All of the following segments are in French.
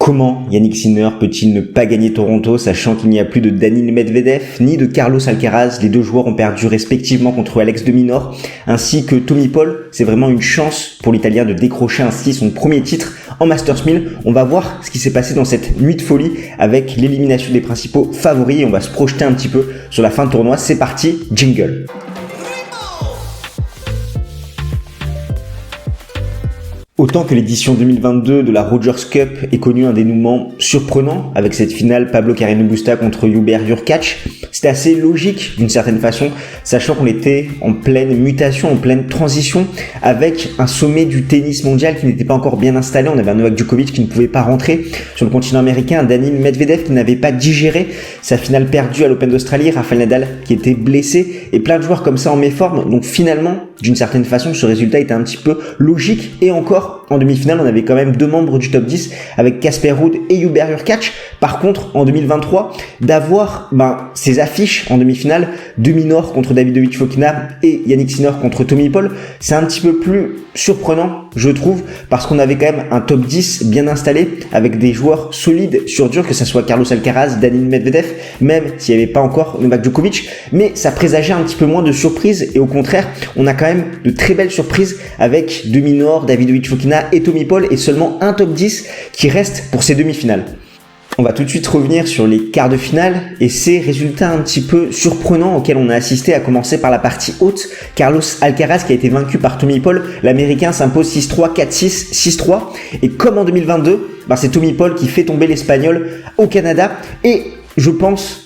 Comment Yannick Sinner peut-il ne pas gagner Toronto, sachant qu'il n'y a plus de Daniil Medvedev ni de Carlos Alcaraz? Les deux joueurs ont perdu respectivement contre Alex de Minaur ainsi que Tommy Paul. C'est vraiment une chance pour l'Italien de décrocher ainsi son premier titre en Masters 1000. On va voir ce qui s'est passé dans cette nuit de folie avec l'élimination des principaux favoris et on va se projeter un petit peu sur la fin de tournoi. C'est parti, jingle. Autant que l'édition 2022 de la Rogers Cup ait connu un dénouement surprenant avec cette finale Pablo Carreño Busta contre Hubert Hurkacz, c'était assez logique d'une certaine façon, sachant qu'on était en pleine mutation, en pleine transition avec un sommet du tennis mondial qui n'était pas encore bien installé. On avait un Novak Djokovic qui ne pouvait pas rentrer sur le continent américain, un Daniil Medvedev qui n'avait pas digéré sa finale perdue à l'Open d'Australie, Rafael Nadal qui était blessé et plein de joueurs comme ça en méforme. Donc finalement, d'une certaine façon, ce résultat était un petit peu logique et encore en demi-finale, on avait quand même deux membres du top 10 avec Casper Ruud et Hubert Hurkacz. Par contre, en 2023, d'avoir ces affiches en demi-finale, de Minaur contre Davidovich Fokina et Yannick Sinner contre Tommy Paul, c'est un petit peu plus surprenant, je trouve, parce qu'on avait quand même un top 10 bien installé avec des joueurs solides sur dur, que ce soit Carlos Alcaraz, Daniil Medvedev, même s'il n'y avait pas encore Novak Djokovic, mais ça présageait un petit peu moins de surprises et au contraire, on a quand même de très belles surprises avec de Minaur, Davidovich Fokina et Tommy Paul et seulement un top 10 qui reste pour ces demi-finales. On va tout de suite revenir sur les quarts de finale et ces résultats un petit peu surprenants auxquels on a assisté, à commencer par la partie haute. Carlos Alcaraz qui a été vaincu par Tommy Paul, l'Américain s'impose 6-3, 4-6, 6-3 et comme en 2022, c'est Tommy Paul qui fait tomber l'Espagnol au Canada et je pense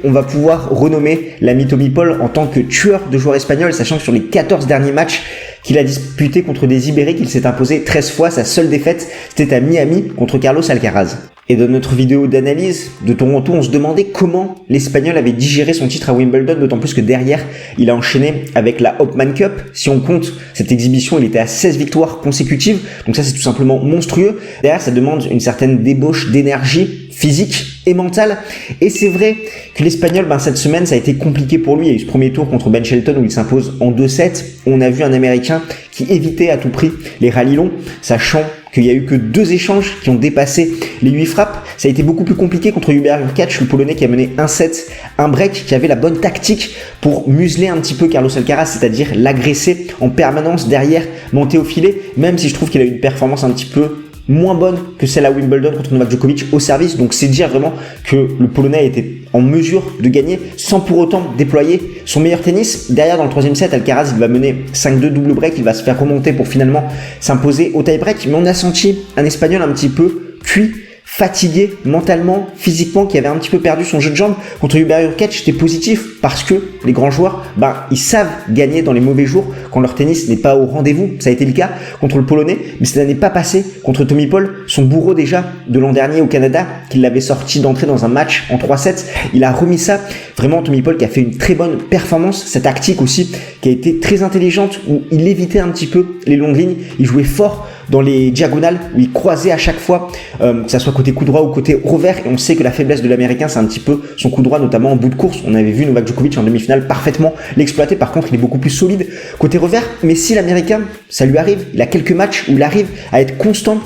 on va pouvoir renommer l'ami Tommy Paul en tant que tueur de joueurs espagnols, sachant que sur les 14 derniers matchs qu'il a disputé contre des Ibériques, il s'est imposé 13 fois. Sa seule défaite, c'était à Miami contre Carlos Alcaraz. Et dans notre vidéo d'analyse de Toronto, on se demandait comment l'Espagnol avait digéré son titre à Wimbledon, d'autant plus que derrière, il a enchaîné avec la Hopman Cup. Si on compte cette exhibition, il était à 16 victoires consécutives, donc ça c'est tout simplement monstrueux. Derrière, ça demande une certaine débauche d'énergie physique et mentale. Et c'est vrai que l'Espagnol, cette semaine, ça a été compliqué pour lui. Il y a eu ce premier tour contre Ben Shelton où il s'impose en 2-7. On a vu un Américain qui évitait à tout prix les rallyes longs, sachant qu'il y a eu que 2 échanges qui ont dépassé les 8 frappes. Ça a été beaucoup plus compliqué contre Hubert Hurkacz, le Polonais qui a mené un set, un break, qui avait la bonne tactique pour museler un petit peu Carlos Alcaraz, c'est-à-dire l'agresser en permanence derrière, monter au filet, même si je trouve qu'il a eu une performance un petit peu moins bonne que celle à Wimbledon contre Novak Djokovic au service. Donc c'est dire vraiment que le Polonais était en mesure de gagner sans pour autant déployer son meilleur tennis. Derrière, dans le troisième set, Alcaraz il va mener 5-2 double break, il va se faire remonter pour finalement s'imposer au tie break. Mais on a senti un Espagnol un petit peu cuit, fatigué mentalement, physiquement, qui avait un petit peu perdu son jeu de jambes. Contre Hubert Hurkacz, c'était positif parce que les grands joueurs, ils savent gagner dans les mauvais jours quand leur tennis n'est pas au rendez-vous. Ça a été le cas contre le Polonais, mais ça n'est pas passé contre Tommy Paul, son bourreau déjà de l'an dernier au Canada, qui l'avait sorti d'entrée dans un match en 3-7. Il a remis ça. Vraiment, Tommy Paul qui a fait une très bonne performance. Sa tactique aussi, qui a été très intelligente, où il évitait un petit peu les longues lignes. Il jouait fort dans les diagonales où il croisait à chaque fois, que ça soit côté coup droit ou côté revers. Et on sait que la faiblesse de l'Américain, c'est un petit peu son coup droit, notamment en bout de course. On avait vu Novak Djokovic en demi-finale parfaitement l'exploiter. Par contre, il est beaucoup plus solide côté revers. Mais si l'Américain, ça lui arrive, il a quelques matchs où il arrive à être constant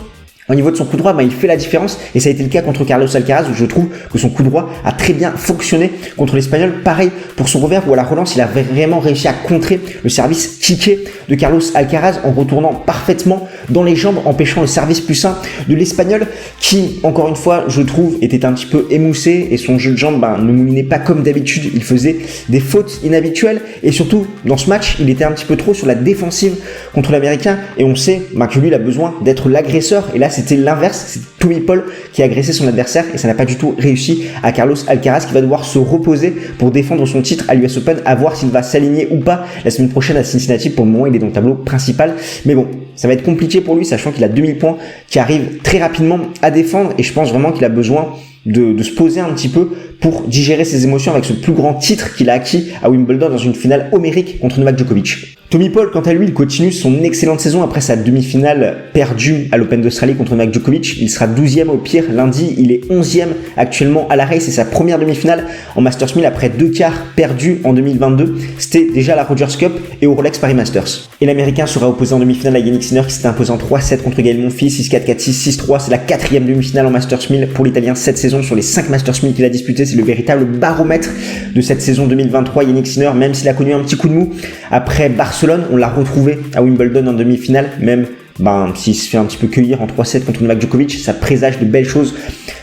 au niveau de son coup droit, il fait la différence et ça a été le cas contre Carlos Alcaraz où je trouve que son coup droit a très bien fonctionné contre l'Espagnol. Pareil pour son revers où à la relance, il a vraiment réussi à contrer le service kické de Carlos Alcaraz en retournant parfaitement dans les jambes, empêchant le service plus 1 de l'Espagnol qui, encore une fois, je trouve, était un petit peu émoussé et son jeu de jambes ne moulinait pas comme d'habitude. Il faisait des fautes inhabituelles et surtout, dans ce match, il était un petit peu trop sur la défensive contre l'Américain et on sait que lui, il a besoin d'être l'agresseur et là, c'était l'inverse, c'est Tommy Paul qui a agressé son adversaire et ça n'a pas du tout réussi à Carlos Alcaraz qui va devoir se reposer pour défendre son titre à l'US Open, à voir s'il va s'aligner ou pas la semaine prochaine à Cincinnati. Pour le moment, il est dans le tableau principal, mais bon, ça va être compliqué pour lui, sachant qu'il a 2000 points qui arrivent très rapidement à défendre et je pense vraiment qu'il a besoin de se poser un petit peu pour digérer ses émotions avec ce plus grand titre qu'il a acquis à Wimbledon dans une finale homérique contre Novak Djokovic. Tommy Paul, quant à lui, il continue son excellente saison après sa demi-finale perdue à l'Open d'Australie contre Novak Djokovic. Il sera 12e au pire lundi, il est 11e actuellement à la race. C'est sa première demi-finale en Masters 1000 après 2 quarts perdus en 2022. C'était déjà la Rogers Cup et au Rolex Paris Masters. Et l'Américain sera opposé en demi-finale à Yannick Sinner qui s'était imposé en 3-7 contre Gaël Monfils, 6-4, 4-6, 6-3. C'est la 4e demi-finale en Masters 1000 pour l'Italien cette saison. Sur les 5 Masters 1000 qu'il a disputé, c'est le véritable baromètre de cette saison 2023. Yannick Sinner, même s'il a connu un petit coup de mou après Barcelone, on l'a retrouvé à Wimbledon en demi-finale, même s'il se fait un petit peu cueillir en 3-7 contre Novak Djokovic, ça présage de belles choses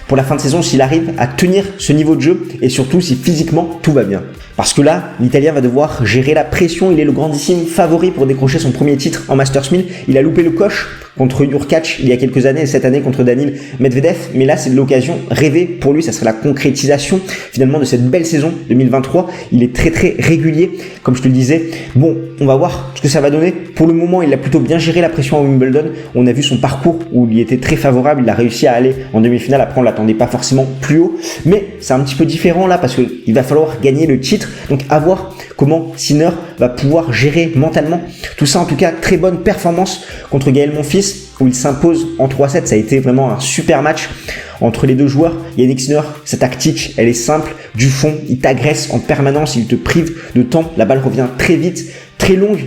pour la fin de saison s'il arrive à tenir ce niveau de jeu et surtout si physiquement tout va bien. Parce que là, l'Italien va devoir gérer la pression, il est le grandissime favori pour décrocher son premier titre en Masters 1000. Il a loupé le coche contre Jurkacz il y a quelques années et cette année contre Daniil Medvedev, mais là c'est l'occasion rêvée pour lui, ça serait la concrétisation finalement de cette belle saison 2023. Il est très très régulier, comme je te le disais. Bon, on va voir ce que ça va donner. Pour le moment, il a plutôt bien géré la pression à Wimbledon. On a vu son parcours où il était très favorable, il a réussi à aller en demi-finale. Après, on l'attendait pas forcément plus haut, mais c'est un petit peu différent là parce qu'il va falloir gagner le titre. Donc à voir comment Sinner va pouvoir gérer mentalement tout ça. En tout cas, très bonne performance contre Gaël Monfils où il s'impose en 3-7. Ça a été vraiment un super match entre les deux joueurs. Yannick Sinner, sa tactique, elle est simple. Du fond, il t'agresse en permanence, il te prive de temps. La balle revient très vite, très longue.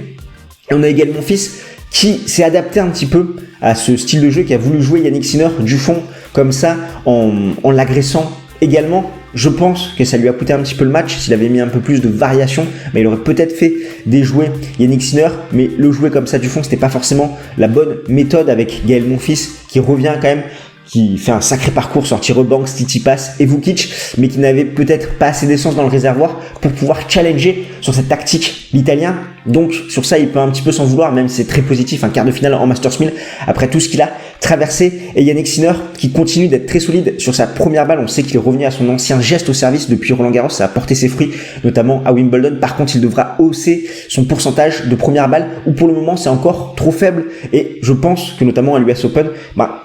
Et on a également Monfils qui s'est adapté un petit peu à ce style de jeu, qui a voulu jouer Yannick Sinner du fond comme ça en l'agressant également. Je pense que ça lui a coûté un petit peu le match. S'il avait mis un peu plus de variation, mais il aurait peut-être fait déjouer Yannick Sinner, mais le jouer comme ça du fond, c'était pas forcément la bonne méthode avec Gaël Monfils qui revient quand même, qui fait un sacré parcours sur Tyra Banks, Tsitsipas et Vukic, mais qui n'avait peut-être pas assez d'essence dans le réservoir pour pouvoir challenger sur cette tactique l'Italien. Donc sur ça, il peut un petit peu s'en vouloir, même si c'est très positif, un quart de finale en Masters 1000 après tout ce qu'il a traversé. Et Yannick Sinner qui continue d'être très solide sur sa première balle. On sait qu'il est revenu à son ancien geste au service depuis Roland Garros, ça a porté ses fruits, notamment à Wimbledon. Par contre, il devra hausser son pourcentage de première balle, où pour le moment c'est encore trop faible. Et je pense que notamment à l'US Open,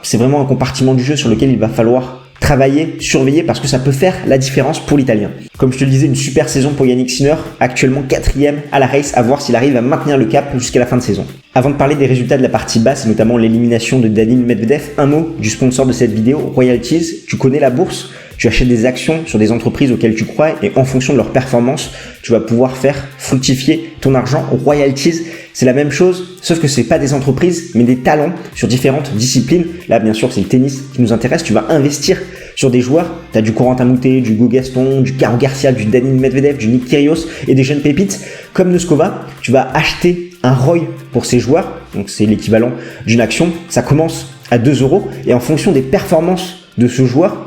c'est vraiment un compartiment du jeu sur lequel il va falloir travailler, surveiller, parce que ça peut faire la différence pour l'Italien. Comme je te le disais, une super saison pour Yannick Sinner, actuellement 4e à la race, à voir s'il arrive à maintenir le cap jusqu'à la fin de saison. Avant de parler des résultats de la partie basse, et notamment l'élimination de Daniil Medvedev, un mot du sponsor de cette vidéo, Royalties. Tu connais la bourse, tu achètes des actions sur des entreprises auxquelles tu crois et en fonction de leur performance, tu vas pouvoir faire fructifier ton argent. Royalties, c'est la même chose, sauf que c'est pas des entreprises, mais des talents sur différentes disciplines. Là, bien sûr, c'est le tennis qui nous intéresse. Tu vas investir sur des joueurs. Tu as du Corentin Moutet, du Hugo Gaston, du Caro Garcia, du Daniil Medvedev, du Nick Kyrgios et des jeunes pépites comme Noskova. Tu vas acheter un ROI pour ces joueurs. Donc, c'est l'équivalent d'une action. Ça commence à 2 € et en fonction des performances de ce joueur,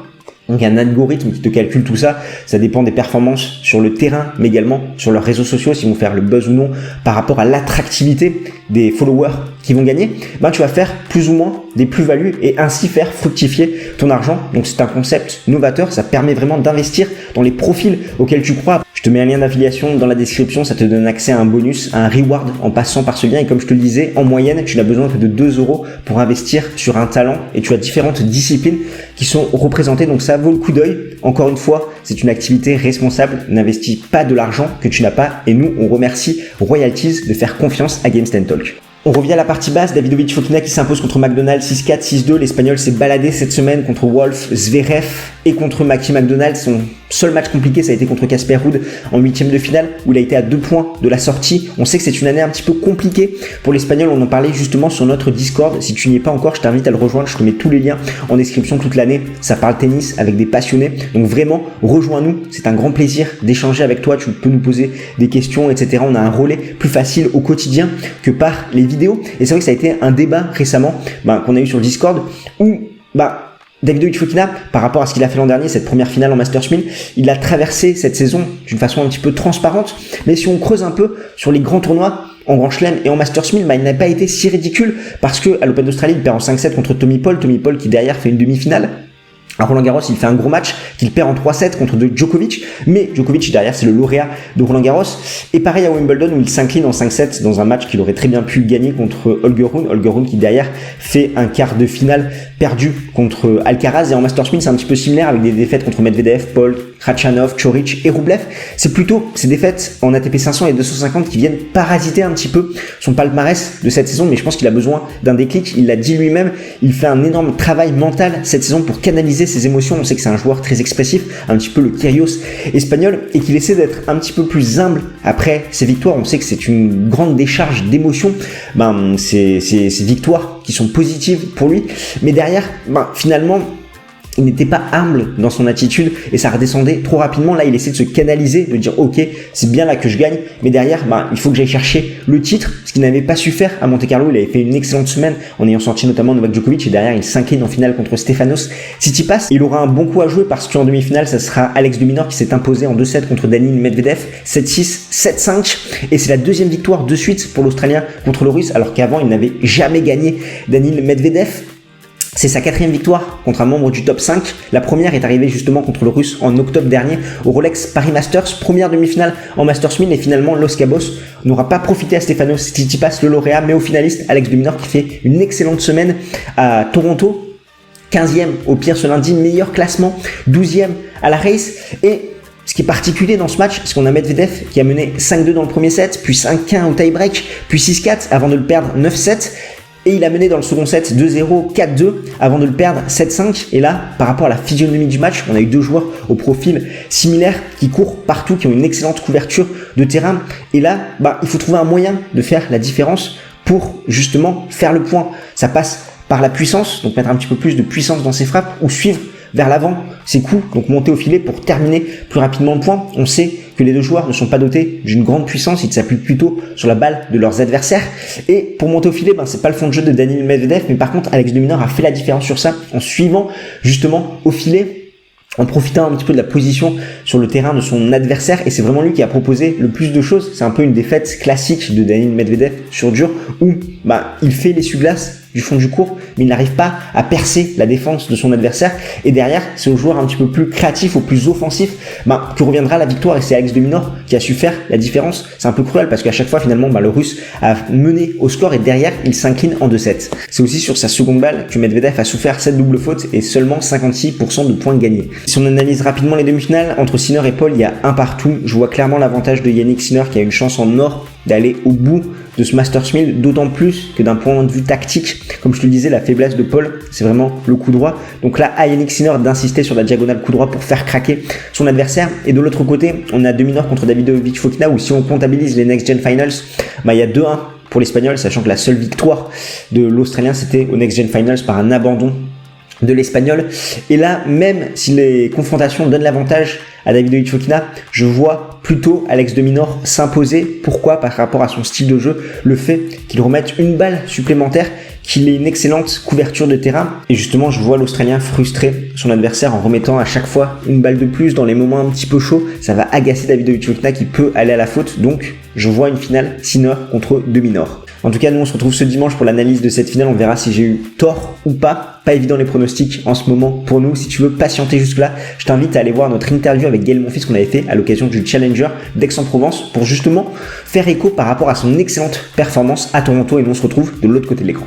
donc il y a un algorithme qui te calcule tout ça, ça dépend des performances sur le terrain, mais également sur leurs réseaux sociaux, s'ils vont faire le buzz ou non, par rapport à l'attractivité des followers qui vont gagner, tu vas faire plus ou moins des plus-values et ainsi faire fructifier ton argent. Donc c'est un concept novateur, ça permet vraiment d'investir dans les profils auxquels tu crois. Je te mets un lien d'affiliation dans la description, ça te donne accès à un bonus, à un reward en passant par ce lien. Et comme je te le disais, en moyenne, tu n'as besoin que de 2 € pour investir sur un talent et tu as différentes disciplines qui sont représentées. Donc ça vaut le coup d'œil. Encore une fois, c'est une activité responsable. N'investis pas de l'argent que tu n'as pas. Et nous, on remercie Royalties de faire confiance à Games Talk. On revient à la partie basse, Davidovich Fokina qui s'impose contre McDonald 6-4, 6-2. L'Espagnol s'est baladé cette semaine contre Wolf, Zverev et contre Mackie McDonald. Son seul match compliqué, ça a été contre Casper Ruud en 8e de finale où il a été à 2 points de la sortie. On sait que c'est une année un petit peu compliquée pour l'Espagnol. On en parlait justement sur notre Discord. Si tu n'y es pas encore, je t'invite à le rejoindre. Je te mets tous les liens en description toute l'année. Ça parle tennis avec des passionnés. Donc vraiment, rejoins-nous. C'est un grand plaisir d'échanger avec toi. Tu peux nous poser des questions, etc. On a un relais plus facile au quotidien que par les vidéos. Et c'est vrai que ça a été un débat récemment qu'on a eu sur le Discord où Davidovich Fokina, par rapport à ce qu'il a fait l'an dernier, cette première finale en Masters 1000, il a traversé cette saison d'une façon un petit peu transparente. Mais si on creuse un peu sur les grands tournois, en Grand Chelem et en Masters 1000, il n'a pas été si ridicule parce que à l'Open d'Australie, il perd en 5-7 contre Tommy Paul qui derrière fait une demi-finale. À Roland Garros, il fait un gros match qu'il perd en 3-7 contre Djokovic, mais Djokovic derrière c'est le lauréat de Roland Garros. Et pareil à Wimbledon où il s'incline en 5-7 dans un match qu'il aurait très bien pu gagner contre Holger Rune qui derrière fait un quart de finale perdu contre Alcaraz. Et en Masters 1000 c'est un petit peu similaire avec des défaites contre Medvedev, Paul, Khachanov, Chorich et Rublev. C'est plutôt ces défaites en ATP 500 et 250 qui viennent parasiter un petit peu son palmarès de cette saison, mais je pense qu'il a besoin d'un déclic. Il l'a dit lui-même, il fait un énorme travail mental cette saison pour canaliser ses émotions. On sait que c'est un joueur très expressif, un petit peu le Kyrgios espagnol, et qu'il essaie d'être un petit peu plus humble après ses victoires. On sait que c'est une grande décharge d'émotions, ces victoires qui sont positives pour lui, mais derrière, finalement, il n'était pas humble dans son attitude et ça redescendait trop rapidement. Là, il essaie de se canaliser, de dire ok, c'est bien là que je gagne, mais derrière, il faut que j'aille chercher le titre, ce qu'il n'avait pas su faire à Monte-Carlo. Il avait fait une excellente semaine en ayant sorti notamment Novak Djokovic et derrière, il s'incline en finale contre Stefanos Tsitsipas. Il aura un bon coup à jouer parce qu'en demi-finale, ça sera Alex de Minaur qui s'est imposé en 2-7 contre Daniil Medvedev, 7-6, 7-5, et c'est la deuxième victoire de suite pour l'Australien contre le Russe, alors qu'avant, il n'avait jamais gagné Daniil Medvedev. C'est sa 4e victoire contre un membre du top 5. La première est arrivée justement contre le Russe en octobre dernier au Rolex Paris Masters. Première demi-finale en Masters 1000 et finalement Los Cabos n'aura pas profité à Stefanos Tsitsipas, le lauréat, mais au finaliste Alex de Minaur qui fait une excellente semaine à Toronto. 15e au pire ce lundi, meilleur classement, 12e à la race. Et ce qui est particulier dans ce match, c'est qu'on a Medvedev qui a mené 5-2 dans le premier set, puis 5-1 au tie-break, puis 6-4 avant de le perdre 9-7. Et il a mené dans le second set 2-0, 4-2 avant de le perdre 7-5. Et là, par rapport à la physionomie du match, on a eu deux joueurs au profil similaire qui courent partout, qui ont une excellente couverture de terrain. Et là, il faut trouver un moyen de faire la différence pour justement faire le point. Ça passe par la puissance, donc mettre un petit peu plus de puissance dans ses frappes ou suivre vers l'avant ses coups, donc monter au filet pour terminer plus rapidement le point. On sait que les deux joueurs ne sont pas dotés d'une grande puissance, ils s'appuient plutôt sur la balle de leurs adversaires. Et pour monter au filet, c'est pas le fond de jeu de Daniil Medvedev, mais par contre Alex de Minaur a fait la différence sur ça en suivant justement au filet, en profitant un petit peu de la position sur le terrain de son adversaire, et c'est vraiment lui qui a proposé le plus de choses. C'est un peu une défaite classique de Daniil Medvedev sur dur où il fait l'essuie-glace du fond du court, mais il n'arrive pas à percer la défense de son adversaire. Et derrière, c'est au joueur un petit peu plus créatif, au plus offensif, que reviendra la victoire. Et c'est Alex de Minaur qui a su faire la différence. C'est un peu cruel parce qu'à chaque fois, finalement, le Russe a mené au score et derrière, il s'incline en 2-7. C'est aussi sur sa seconde balle que Medvedev a souffert cette double faute et seulement 56% de points gagnés. Si on analyse rapidement les demi-finales, entre Sinner et Paul, il y a un partout. Je vois clairement l'avantage de Yannick Sinner qui a une chance en or d'aller au bout de ce Masters 1000, d'autant plus que d'un point de vue tactique, comme je te le disais, la faiblesse de Paul, c'est vraiment le coup droit. Donc là, à Yannick Sinner d'insister sur la diagonale coup droit pour faire craquer son adversaire. Et de l'autre côté, on a de Minaur contre Davidovich Fokina, où si on comptabilise les Next Gen Finals, il y a 2-1 pour l'Espagnol, sachant que la seule victoire de l'Australien, c'était au Next Gen Finals par un abandon de l'Espagnol. Et là, même si les confrontations donnent l'avantage à Davidovich Fokina, je vois plutôt Alex de Minaur s'imposer. Pourquoi ? Par rapport à son style de jeu, le fait qu'il remette une balle supplémentaire, qu'il ait une excellente couverture de terrain. Et justement, je vois l'Australien frustrer son adversaire en remettant à chaque fois une balle de plus dans les moments un petit peu chauds. Ça va agacer Davidovich Fokina qui peut aller à la faute. Donc, je vois une finale Sinner contre de Minaur. En tout cas, nous, on se retrouve ce dimanche pour l'analyse de cette finale. On verra si j'ai eu tort ou pas. Pas évident les pronostics en ce moment pour nous. Si tu veux patienter jusque-là, je t'invite à aller voir notre interview avec Gaël Monfils qu'on avait fait à l'occasion du Challenger d'Aix-en-Provence pour justement faire écho par rapport à son excellente performance à Toronto. Et nous, on se retrouve de l'autre côté de l'écran.